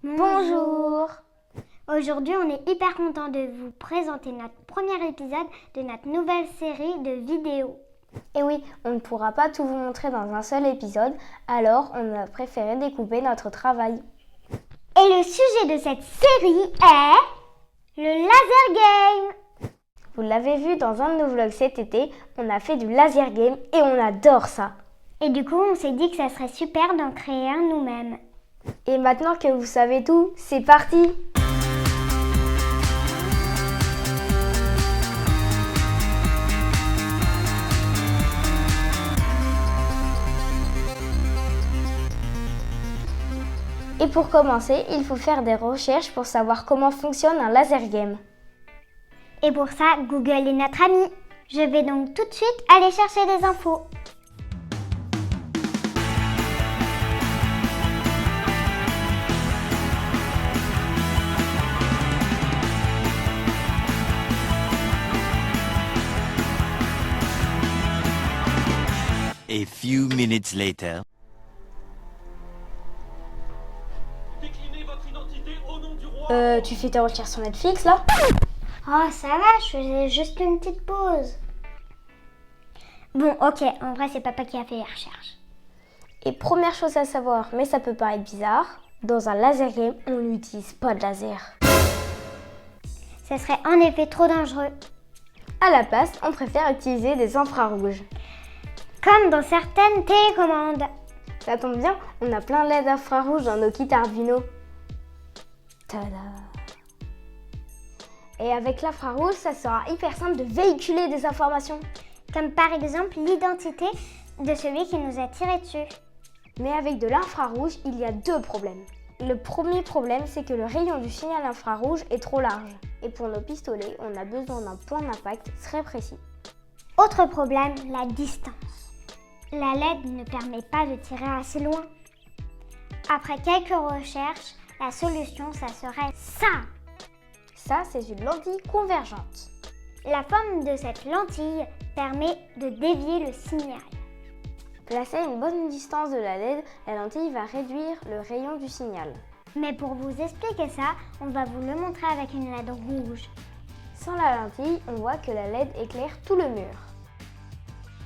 Bonjour. Aujourd'hui, on est hyper content de vous présenter notre premier épisode de notre nouvelle série de vidéos. Et oui, on ne pourra pas tout vous montrer dans un seul épisode, alors on a préféré découper notre travail. Et le sujet de cette série est le laser game. Vous l'avez vu dans un de nos vlogs cet été, on a fait du laser game et on adore ça. Et du coup, on s'est dit que ça serait super d'en créer un nous-mêmes. Et maintenant que vous savez tout, c'est parti! Et pour commencer, il faut faire des recherches pour savoir comment fonctionne un laser game. Et pour ça, Google est notre ami. Je vais donc tout de suite aller chercher des infos. A few minutes later. Déclinez votre identité au nom du roi. Tu fais tes recherches sur Netflix là? Oh, ça va, je faisais juste une petite pause. Bon, ok, en vrai, c'est papa qui a fait les recherches. Et première chose à savoir, mais ça peut paraître bizarre, dans un laser game, on n'utilise pas de laser. Ça serait en effet trop dangereux. À la place, on préfère utiliser des infrarouges. Comme dans certaines télécommandes. Ça tombe bien, on a plein de LED infrarouges dans nos kits Arduino. Tada! Et avec l'infrarouge, ça sera hyper simple de véhiculer des informations. Comme par exemple l'identité de celui qui nous a tiré dessus. Mais avec de l'infrarouge, il y a deux problèmes. Le premier problème, c'est que le rayon du signal infrarouge est trop large. Et pour nos pistolets, on a besoin d'un point d'impact très précis. Autre problème, la distance. La LED ne permet pas de tirer assez loin. Après quelques recherches, la solution, ça serait ça. Ça, c'est une lentille convergente. La forme de cette lentille permet de dévier le signal. Placée à une bonne distance de la LED, la lentille va réduire le rayon du signal. Mais pour vous expliquer ça, on va vous le montrer avec une LED rouge. Sans la lentille, on voit que la LED éclaire tout le mur.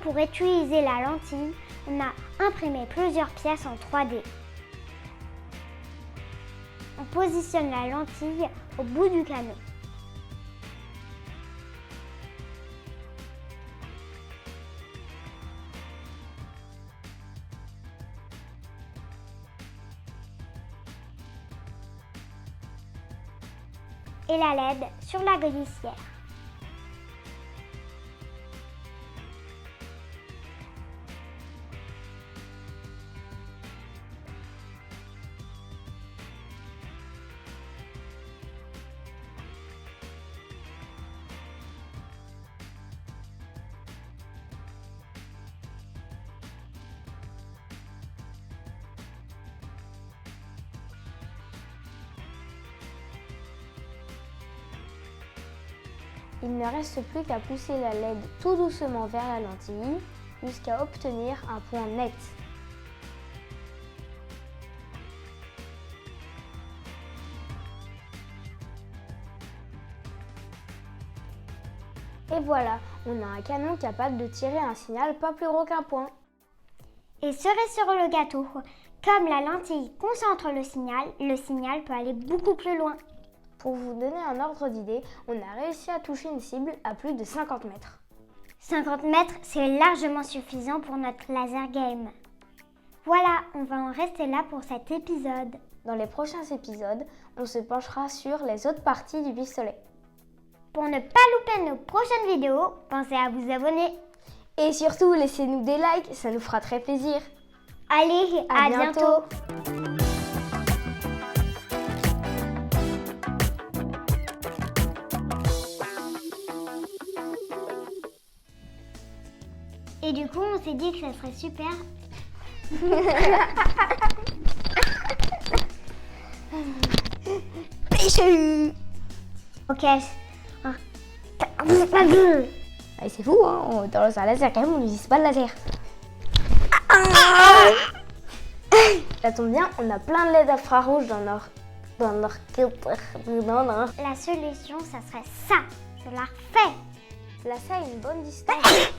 Pour utiliser la lentille, on a imprimé plusieurs pièces en 3D. On positionne la lentille au bout du canot. Et la LED sur la glissière. Il ne reste plus qu'à pousser la LED tout doucement vers la lentille jusqu'à obtenir un point net. Et voilà, on a un canon capable de tirer un signal pas plus gros qu'un point. Et cerise sur le gâteau, comme la lentille concentre le signal peut aller beaucoup plus loin. Pour vous donner un ordre d'idée, on a réussi à toucher une cible à plus de 50 mètres. 50 mètres, c'est largement suffisant pour notre laser game. Voilà, on va en rester là pour cet épisode. Dans les prochains épisodes, on se penchera sur les autres parties du pistolet. Pour ne pas louper nos prochaines vidéos, pensez à vous abonner. Et surtout, laissez-nous des likes, ça nous fera très plaisir. Allez, à bientôt. Et du coup, on s'est dit que ça serait super. Ok. Allez, c'est fou, hein, dans un laser quand même, on n'utilise pas de laser. Ça tombe bien, on a plein de LED infrarouges dans La solution, ça serait ça. Je la refais. Là, ça a une bonne distance.